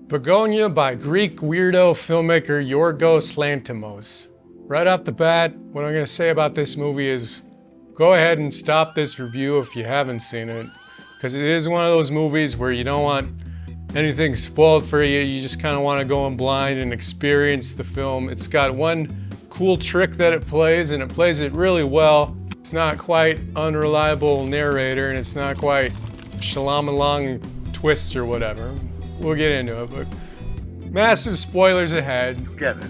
Bugonia by Greek weirdo filmmaker Yorgos Lanthimos. Right off the bat, what I'm going to say about this movie is go ahead and stop this review if you haven't seen it, because it is one of those movies where you don't want anything spoiled for you. You just kind of want to go in blind and experience the film. It's got one cool trick that it plays, and it plays it really well. It's not quite unreliable narrator, and it's not quite Shyamalan twist or whatever. We'll get into it, but massive spoilers ahead. Get it.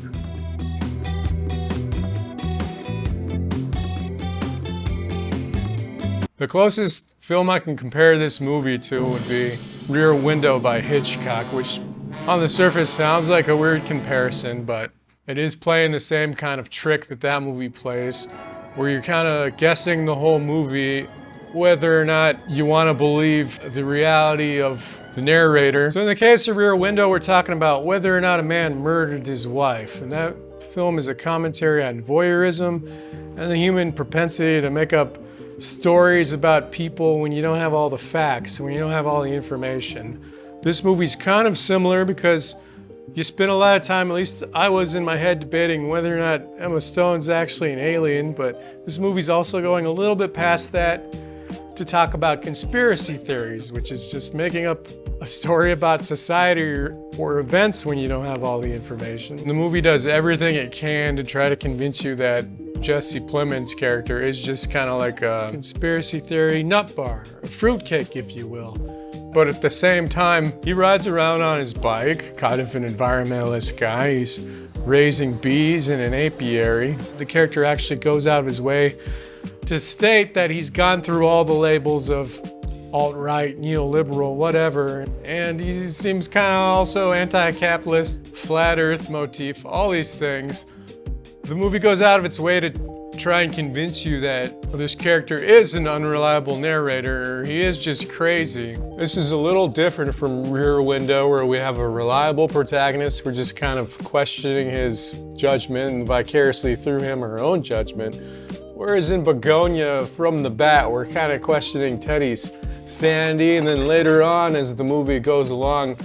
The closest film I can compare this movie to would be Rear Window by Hitchcock, which on the surface sounds like a weird comparison, but it is playing the same kind of trick that that movie plays, where you're kind of guessing the whole movie whether or not you want to believe the reality of the narrator. So in the case of Rear Window, we're talking about whether or not a man murdered his wife. And that film is a commentary on voyeurism and the human propensity to make up stories about people when you don't have all the facts, when you don't have all the information. This movie's kind of similar because you spend a lot of time, at least I was in my head, debating whether or not Emma Stone's actually an alien, but this movie's also going a little bit past that to talk about conspiracy theories, which is just making up a story about society or events when you don't have all the information. The movie does everything it can to try to convince you that Jesse Plemons' character is just kind of like a conspiracy theory nut bar, a fruitcake, if you will. But at the same time, he rides around on his bike, kind of an environmentalist guy. He's raising bees in an apiary. The character actually goes out of his way to state that he's gone through all the labels of alt-right, neoliberal, whatever, and he seems kind of also anti-capitalist, flat earth motif, all these things. The movie goes out of its way to try and convince you that this character is an unreliable narrator, or he is just crazy. This is a little different from Rear Window, where we have a reliable protagonist. We're just kind of questioning his judgment and vicariously through him our own judgment. Whereas in Bugonia, from the bat, we're kind of questioning Teddy's sanity, and then later on, as the movie goes along,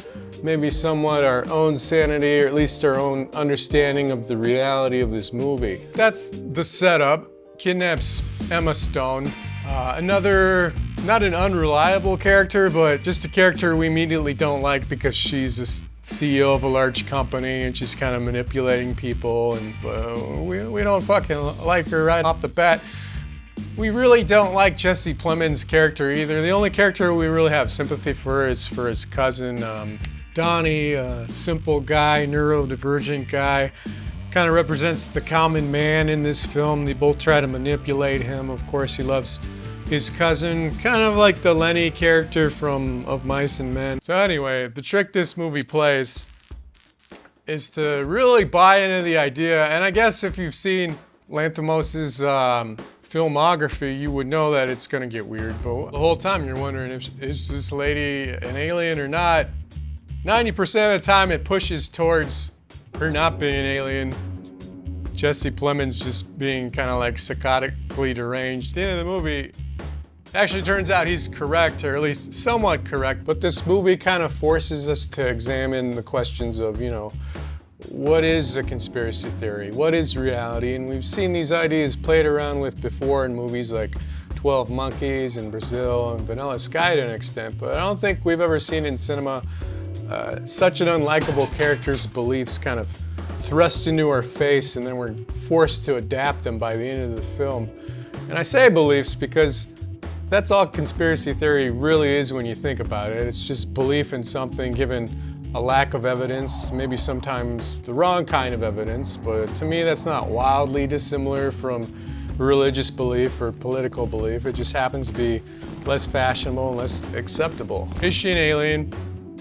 maybe somewhat our own sanity, or at least our own understanding of the reality of this movie. That's the setup. Kidnaps Emma Stone. Another, not an unreliable character, but just a character we immediately don't like because she's a CEO of a large company and she's kind of manipulating people, and we don't fucking like her right off the bat. We really don't like Jesse Plemons' character either. The only character we really have sympathy for is for his cousin, Donnie, a simple guy, neurodivergent guy. Kind of represents the common man in this film. They both try to manipulate him. Of course, he loves his cousin, kind of like the Lenny character from Of Mice and Men. So anyway, the trick this movie plays is to really buy into the idea, and I guess if you've seen Lanthimos' filmography, you would know that it's gonna get weird, but the whole time you're wondering if is this lady an alien or not. 90% of the time it pushes towards her not being an alien. Jesse Plemons just being kind of like psychotically deranged. At the end of the movie, it actually turns out he's correct, or at least somewhat correct, but this movie kind of forces us to examine the questions of, you know, what is a conspiracy theory? What is reality? And we've seen these ideas played around with before in movies like 12 Monkeys in Brazil and Vanilla Sky to an extent, but I don't think we've ever seen in cinema such an unlikable character's beliefs kind of thrust into our face, and then we're forced to adapt them by the end of the film. And I say beliefs because that's all conspiracy theory really is when you think about it. It's just belief in something given a lack of evidence, maybe sometimes the wrong kind of evidence, but to me that's not wildly dissimilar from religious belief or political belief. It just happens to be less fashionable and less acceptable. Is she an alien?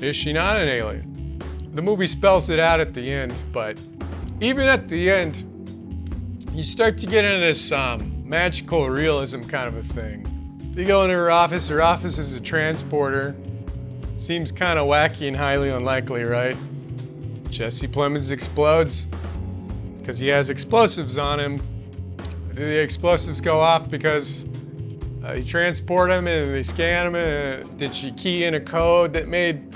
Is she not an alien? The movie spells it out at the end, but even at the end, you start to get into this magical realism kind of a thing. You go into her office is a transporter. Seems kind of wacky and highly unlikely, right? Jesse Plemons explodes because he has explosives on him. Do the explosives go off because you transport him and they scan him? And did she key in a code that made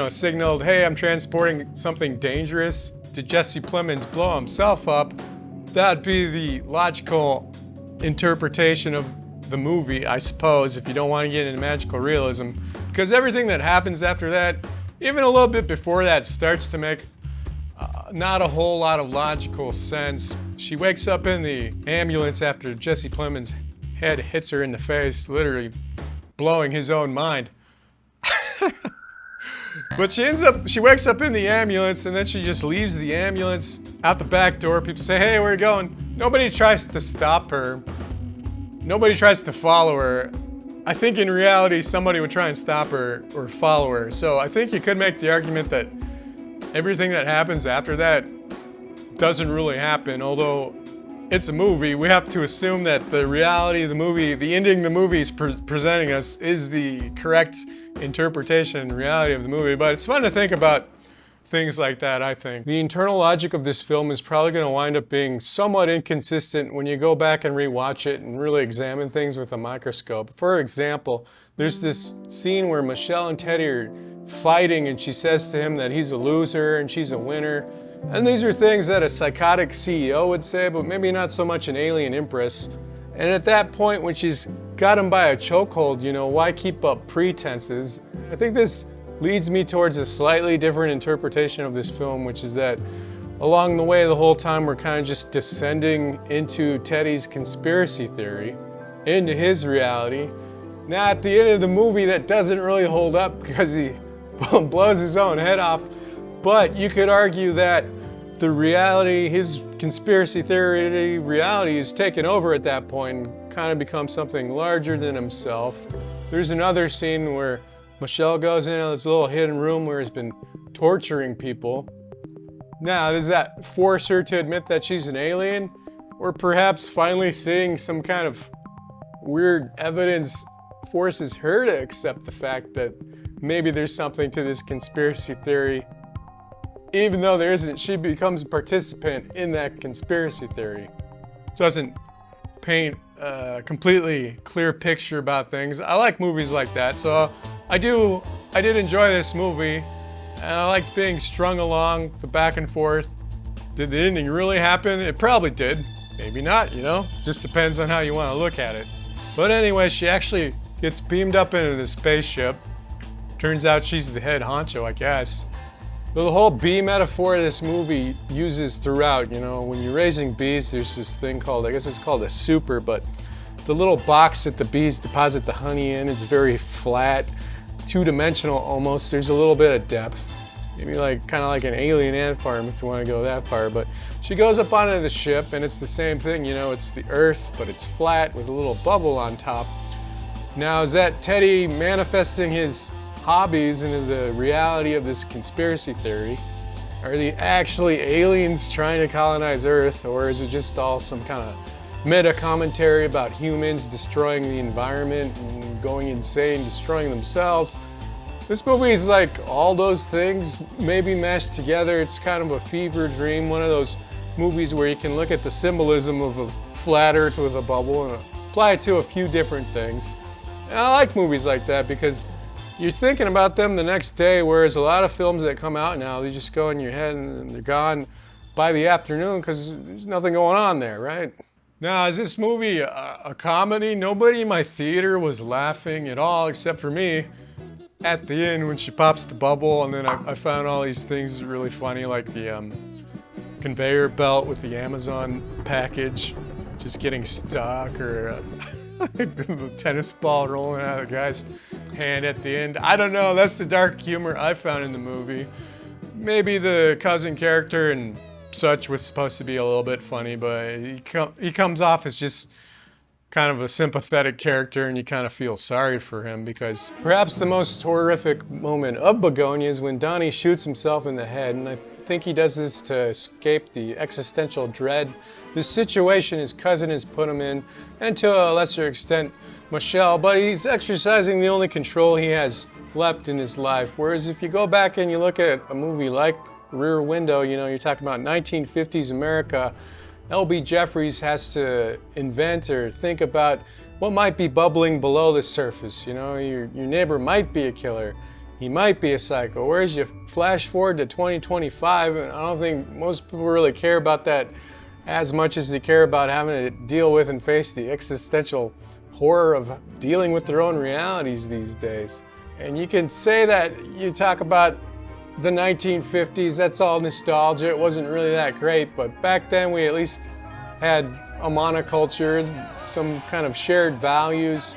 signaled, hey, I'm transporting something dangerous, did Jesse Plemons blow himself up? That'd be the logical interpretation of the movie, I suppose, if you don't want to get into magical realism. Because everything that happens after that, even a little bit before that, starts to make not a whole lot of logical sense. She wakes up in the ambulance after Jesse Plemons' head hits her in the face, literally blowing his own mind. But she wakes up in the ambulance, and then she just leaves the ambulance out the back door. People say, hey, where are you going? Nobody tries to stop her. Nobody tries to follow her. I think in reality, somebody would try and stop her or follow her. So I think you could make the argument that everything that happens after that doesn't really happen. Although it's a movie, we have to assume that the reality of the movie, the ending the movie is presenting us, is the correct interpretation and reality of the movie. But it's fun to think about things like that, I think. The internal logic of this film is probably going to wind up being somewhat inconsistent when you go back and rewatch it and really examine things with a microscope. For example, there's this scene where Michelle and Teddy are fighting, and she says to him that he's a loser and she's a winner. And these are things that a psychotic CEO would say, but maybe not so much an alien empress. And at that point, when she's got him by a chokehold, why keep up pretenses? I think this leads me towards a slightly different interpretation of this film, which is that along the way, the whole time, we're kind of just descending into Teddy's conspiracy theory, into his reality. Now, at the end of the movie, that doesn't really hold up because he blows his own head off. But you could argue that the reality, his conspiracy theory reality, is taken over at that point and kind of becomes something larger than himself. There's another scene where Michelle goes into this little hidden room where he's been torturing people. Now, does that force her to admit that she's an alien? Or perhaps finally seeing some kind of weird evidence forces her to accept the fact that maybe there's something to this conspiracy theory? Even though there isn't, she becomes a participant in that conspiracy theory. Doesn't paint a completely clear picture about things. I like movies like that, so I did enjoy this movie, and I liked being strung along, the back and forth. Did the ending really happen? It probably did. Maybe not, Just depends on how you want to look at it. But anyway, she actually gets beamed up into the spaceship. Turns out she's the head honcho, I guess. But the whole bee metaphor this movie uses throughout, when you're raising bees, there's this thing called, I guess it's called a super, but the little box that the bees deposit the honey in, it's very flat, two-dimensional almost. There's a little bit of depth, maybe kind of like an alien ant farm if you want to go that far. But she goes up onto the ship, and it's the same thing, it's the Earth, but it's flat with a little bubble on top. Now, is that Teddy manifesting his hobbies into the reality of this conspiracy theory? Are they actually aliens trying to colonize Earth, or is it just all some kind of meta commentary about humans destroying the environment and going insane, destroying themselves? This movie is like all those things maybe meshed together. It's kind of a fever dream, one of those movies where you can look at the symbolism of a flat Earth with a bubble and apply it to a few different things. And I like movies like that because you're thinking about them the next day, whereas a lot of films that come out now, they just go in your head and they're gone by the afternoon because there's nothing going on there, right? Now, is this movie a comedy? Nobody in my theater was laughing at all except for me at the end when she pops the bubble, and then I found all these things really funny, like the conveyor belt with the Amazon package just getting stuck, or the tennis ball rolling out of the guy's hand at the end. I don't know, that's the dark humor I found in the movie. Maybe the cousin character and such was supposed to be a little bit funny, but he comes off as just kind of a sympathetic character, and you kind of feel sorry for him, because perhaps the most horrific moment of Bugonia is when Donnie shoots himself in the head, and I think he does this to escape the existential dread, the situation his cousin has put him in, and to a lesser extent, Michelle, but he's exercising the only control he has left in his life. Whereas if you go back and you look at a movie like Rear Window, you're talking about 1950s America, L.B. Jeffries has to invent or think about what might be bubbling below the surface. Your neighbor might be a killer. he might be a psycho. Whereas you flash forward to 2025, and I don't think most people really care about that as much as they care about having to deal with and face the existential horror of dealing with their own realities these days. And you can say that you talk about the 1950s, that's all nostalgia, it wasn't really that great, but back then we at least had a monoculture, some kind of shared values.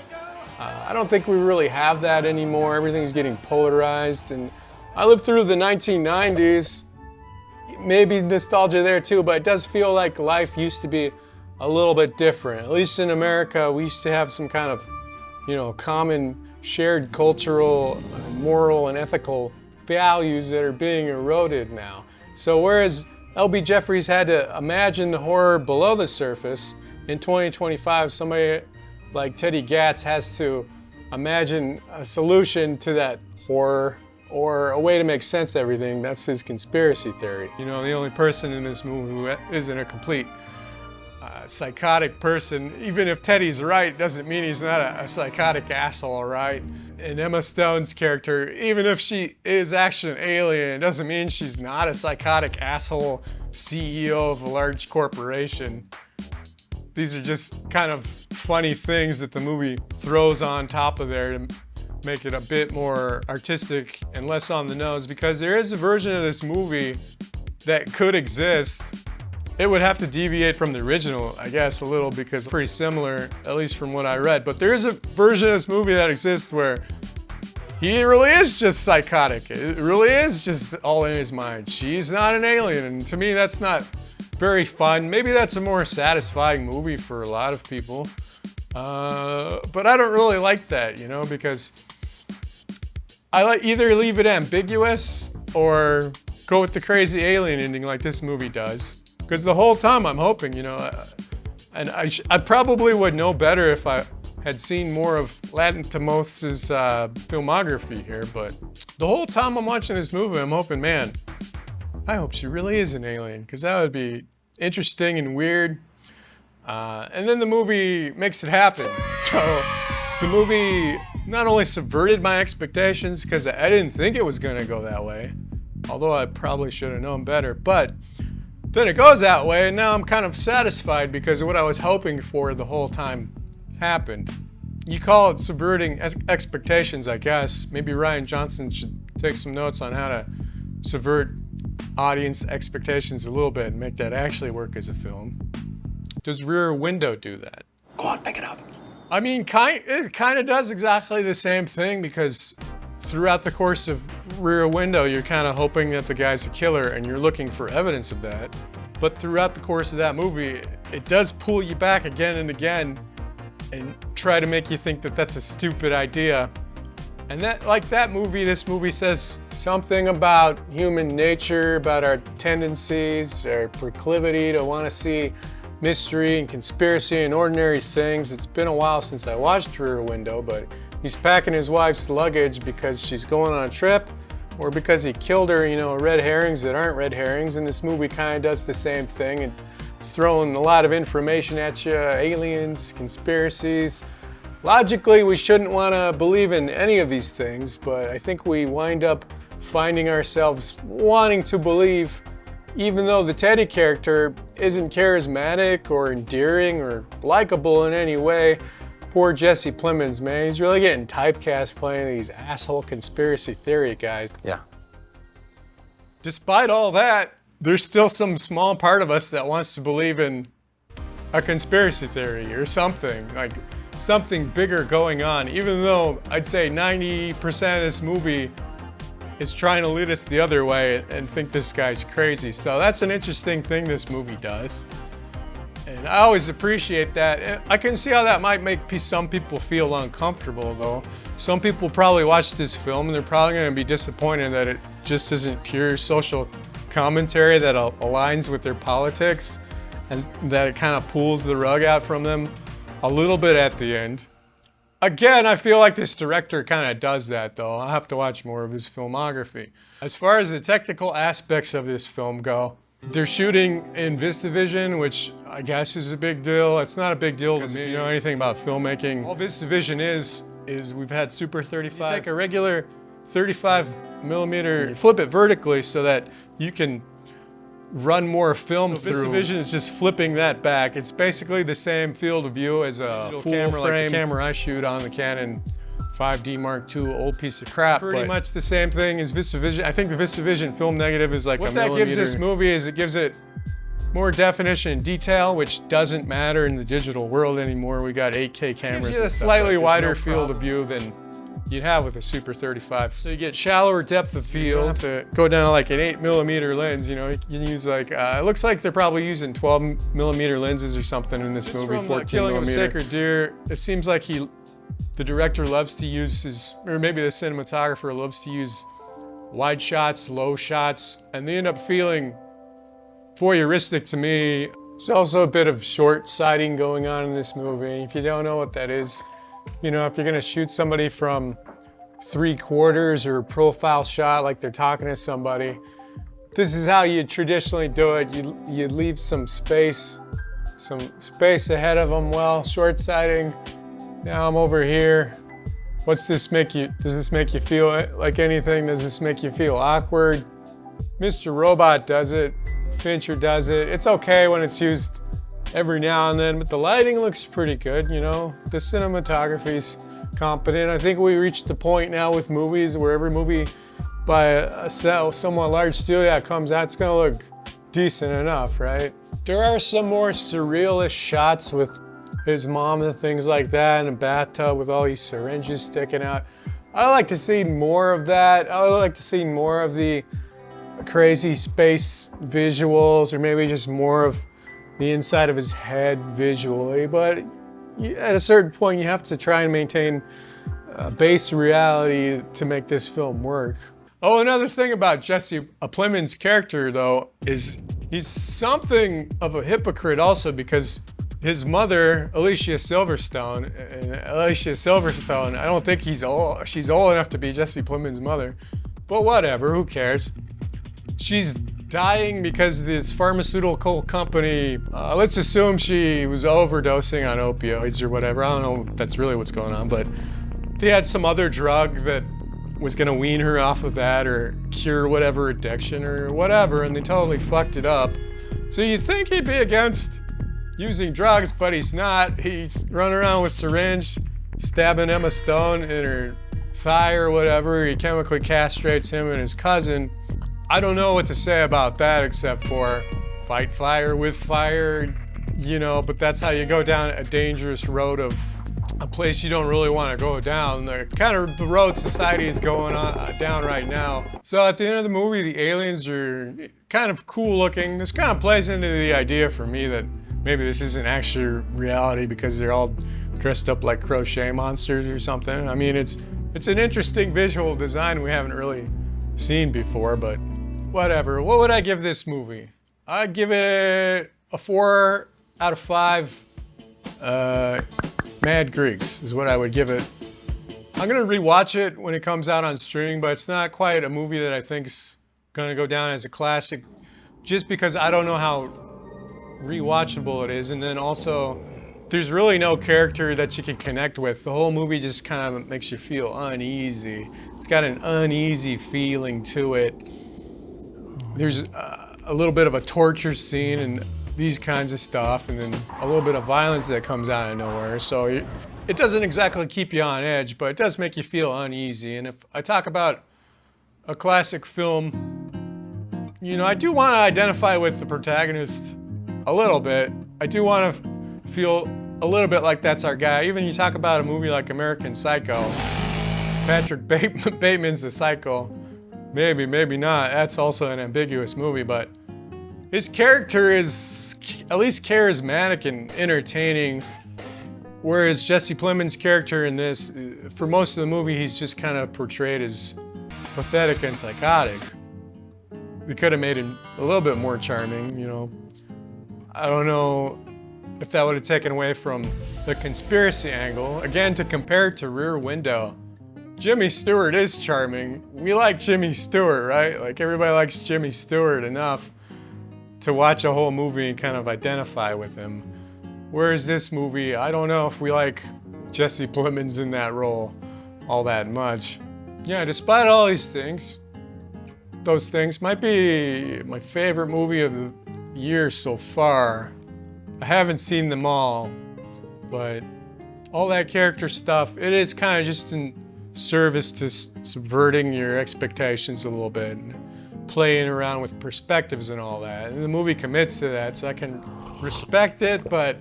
I don't think we really have that anymore. Everything's getting polarized, and I lived through the 1990s. Maybe nostalgia there too, but it does feel like life used to be a little bit different. At least in America, we used to have some kind of, common shared cultural, moral, and ethical values that are being eroded now. So whereas L.B. Jeffries had to imagine the horror below the surface, in 2025, somebody like Teddy Gatz has to imagine a solution to that horror or a way to make sense of everything. That's his conspiracy theory. The only person in this movie who isn't a complete psychotic person, even if Teddy's right, doesn't mean he's not a psychotic asshole, right? And Emma Stone's character, even if she is actually an alien, it doesn't mean she's not a psychotic asshole CEO of a large corporation. These are just kind of funny things that the movie throws on top of there to make it a bit more artistic and less on the nose, because there is a version of this movie that could exist. It would have to deviate from the original, I guess, a little, because it's pretty similar, at least from what I read. But there is a version of this movie that exists where he really is just psychotic. It really is just all in his mind. She's not an alien, and to me that's not very fun. Maybe that's a more satisfying movie for a lot of people. But I don't really like that, because I like either leave it ambiguous or go with the crazy alien ending like this movie does. Because the whole time I'm hoping, and I probably would know better if I had seen more of Lanthimos' filmography here, but the whole time I'm watching this movie, I'm hoping, man, I hope she really is an alien, because that would be interesting and weird. And then the movie makes it happen. So the movie not only subverted my expectations, because I didn't think it was going to go that way, although I probably should have known better, but then it goes that way, and now I'm kind of satisfied because what I was hoping for the whole time happened. You call it subverting expectations, I guess. Maybe Ryan Johnson should take some notes on how to subvert audience expectations a little bit and make that actually work as a film. Does Rear Window do that? Go on, pick it up. I mean, it kind of does exactly the same thing, because throughout the course of Rear Window, you're kind of hoping that the guy's a killer and you're looking for evidence of that. But throughout the course of that movie, it does pull you back again and again and try to make you think that that's a stupid idea. And this movie says something about human nature, about our tendencies, our proclivity to want to see mystery and conspiracy and ordinary things. It's been a while since I watched Rear Window, but he's packing his wife's luggage because she's going on a trip, or because he killed her, red herrings that aren't red herrings. And this movie kind of does the same thing. And it's throwing a lot of information at you, aliens, conspiracies. Logically, we shouldn't want to believe in any of these things, but I think we wind up finding ourselves wanting to believe, even though the Teddy character isn't charismatic or endearing or likable in any way. Poor Jesse Plemons, man, he's really getting typecast playing these asshole conspiracy theory guys. Yeah. Despite all that, there's still some small part of us that wants to believe in a conspiracy theory or something, like something bigger going on, even though I'd say 90% of this movie is trying to lead us the other way and think this guy's crazy. So that's an interesting thing this movie does. And I always appreciate that. I can see how that might make some people feel uncomfortable, though. Some people probably watch this film and they're probably going to be disappointed that it just isn't pure social commentary that aligns with their politics, and that it kind of pulls the rug out from them a little bit at the end. Again, I feel like this director kind of does that, though. I'll have to watch more of his filmography. As far as the technical aspects of this film go, they're shooting in VistaVision, which I guess is a big deal. It's not a big deal to me. If you know anything about filmmaking, all VistaVision is we've had Super 35. You take a regular 35 millimeter, flip it vertically so that you can run more film through. VistaVision is just flipping that back. It's basically the same field of view as a full camera, like the camera I shoot on the Canon 5D Mark II, old piece of crap. Pretty much the same thing as VistaVision. I think the VistaVision film negative is like what that gives this movie is it gives it more definition and detail, which doesn't matter in the digital world anymore. We got 8K cameras. Gives you a slightly wider field of view than you'd have with a Super 35. So you get shallower depth of field. You have to go down to like an 8 millimeter lens, you know, you can use like, it looks like they're probably using 12 millimeter lenses or something in this movie, 14 Killing millimeter. Of a Sacred Deer, it seems like the director loves to use or maybe the cinematographer loves to use wide shots, low shots, and they end up feeling voyeuristic to me. There's also a bit of short sighting going on in this movie. If you don't know what that is, you know, if you're gonna shoot somebody from 3/4 or a profile shot like they're talking to somebody, this is how you traditionally do it. You leave some space ahead of them. Well, short sighting. Now I'm over here. What's this make you? Does this make you feel like anything? Does this make you feel awkward? Mr. Robot does it. Fincher does it. It's okay when it's used every now and then, but the lighting looks pretty good, you know? The cinematography's competent. I think we reached the point now with movies where every movie by a somewhat large studio that comes out, it's gonna look decent enough, right? There are some more surrealist shots with his mom and things like that in a bathtub with all these syringes sticking out. I'd like to see more of that. I would like to see more of the crazy space visuals, or maybe just more of the inside of his head visually, but at a certain point you have to try and maintain base reality to make this film work. Oh, another thing about Jesse Plemons' character though is he's something of a hypocrite also, because his mother, Alicia Silverstone, I don't think she's old enough to be Jesse Plemons' mother, but whatever, who cares? She's dying because this pharmaceutical company, let's assume she was overdosing on opioids or whatever. I don't know if that's really what's going on, but they had some other drug that was gonna wean her off of that or cure whatever addiction or whatever, and they totally fucked it up. So you'd think he'd be against using drugs, but he's not. He's running around with syringe, stabbing Emma Stone in her thigh or whatever. He chemically castrates him and his cousin. I don't know what to say about that except for fight fire with fire, you know, but that's how you go down a dangerous road of a place you don't really want to go down. The kind of the road society is going on down right now. So at the end of the movie, the aliens are kind of cool looking. This kind of plays into the idea for me that maybe this isn't actually reality because they're all dressed up like crochet monsters or something. I mean, it's an interesting visual design we haven't really seen before, but whatever. What would I give this movie? I'd give it a 4 out of 5 Mad Greeks is what I would give it. I'm gonna rewatch it when it comes out on streaming, but it's not quite a movie that I think's gonna go down as a classic just because I don't know how rewatchable it is, and then also there's really no character that you can connect with. The whole movie just kind of makes you feel uneasy. It's got an uneasy feeling to it. There's a little bit of a torture scene and these kinds of stuff, and then a little bit of violence that comes out of nowhere. So it doesn't exactly keep you on edge, but it does make you feel uneasy. And if I talk about a classic film, you know, I do want to identify with the protagonist a little bit. I do want to feel a little bit like that's our guy. Even you talk about a movie like American Psycho, Patrick Bateman's a psycho. Maybe, maybe not. That's also an ambiguous movie, but his character is at least charismatic and entertaining, whereas Jesse Plemons' character in this, for most of the movie, he's just kind of portrayed as pathetic and psychotic. We could have made him a little bit more charming, you know. I don't know if that would have taken away from the conspiracy angle. Again, to compare it to Rear Window, Jimmy Stewart is charming. We like Jimmy Stewart, right? Like everybody likes Jimmy Stewart enough to watch a whole movie and kind of identify with him. Whereas this movie, I don't know if we like Jesse Plemons in that role all that much. Yeah, despite all these things, those things might be my favorite movie of the year so far. I haven't seen them all, but all that character stuff, it is kind of just in service to subverting your expectations a little bit, and playing around with perspectives and all that. And the movie commits to that, so I can respect it, but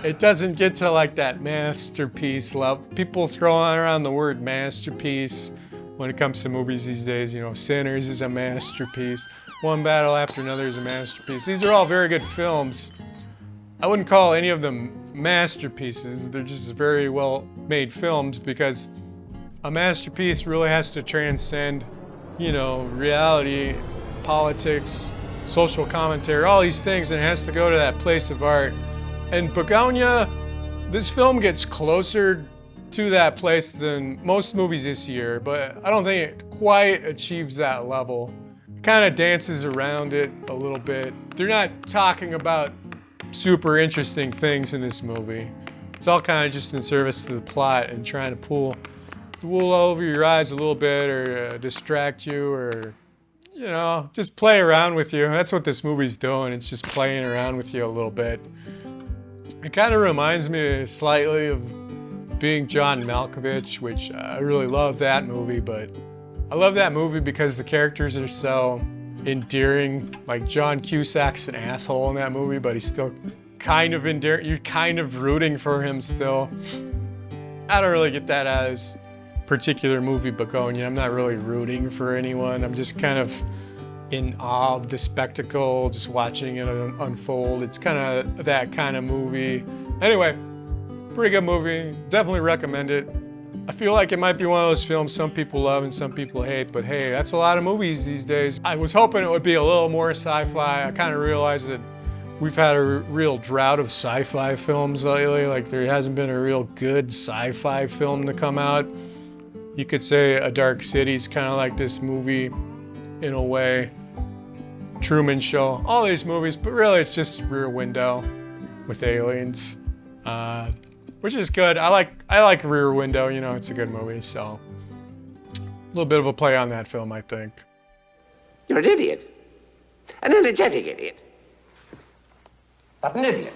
it doesn't get to like that masterpiece level. People throw around the word masterpiece when it comes to movies these days. You know, Sinners is a masterpiece. One Battle After Another is a masterpiece. These are all very good films. I wouldn't call any of them masterpieces. They're just very well made films, because a masterpiece really has to transcend, you know, reality, politics, social commentary, all these things, and it has to go to that place of art. And Bugonia, this film gets closer to that place than most movies this year, but I don't think it quite achieves that level. It kind of dances around it a little bit. They're not talking about super interesting things in this movie. It's all kind of just in service to the plot and trying to pull the wool over your eyes a little bit, or distract you, or, you know, just play around with you. That's what this movie's doing. It's just playing around with you a little bit. It kind of reminds me slightly of Being John Malkovich, which I really love that movie, but I love that movie because the characters are so endearing. Like, John Cusack's an asshole in that movie, but he's still kind of endearing. You're kind of rooting for him still. I don't really get that out of this particular movie, Bugonia. I'm not really rooting for anyone. I'm just kind of in awe of the spectacle, just watching it unfold. It's kind of that kind of movie. Anyway, pretty good movie. Definitely recommend it. I feel like it might be one of those films some people love and some people hate, but hey, that's a lot of movies these days. I was hoping it would be a little more sci-fi. I kind of realized that we've had a real drought of sci-fi films lately. Like, there hasn't been a real good sci-fi film to come out. You could say A Dark City's kind of like this movie in a way. Truman Show, all these movies, but really it's just Rear Window with aliens, which is good. I like Rear Window, you know, it's a good movie, so a little bit of a play on that film, I think. You're an idiot. An energetic idiot. But an idiot.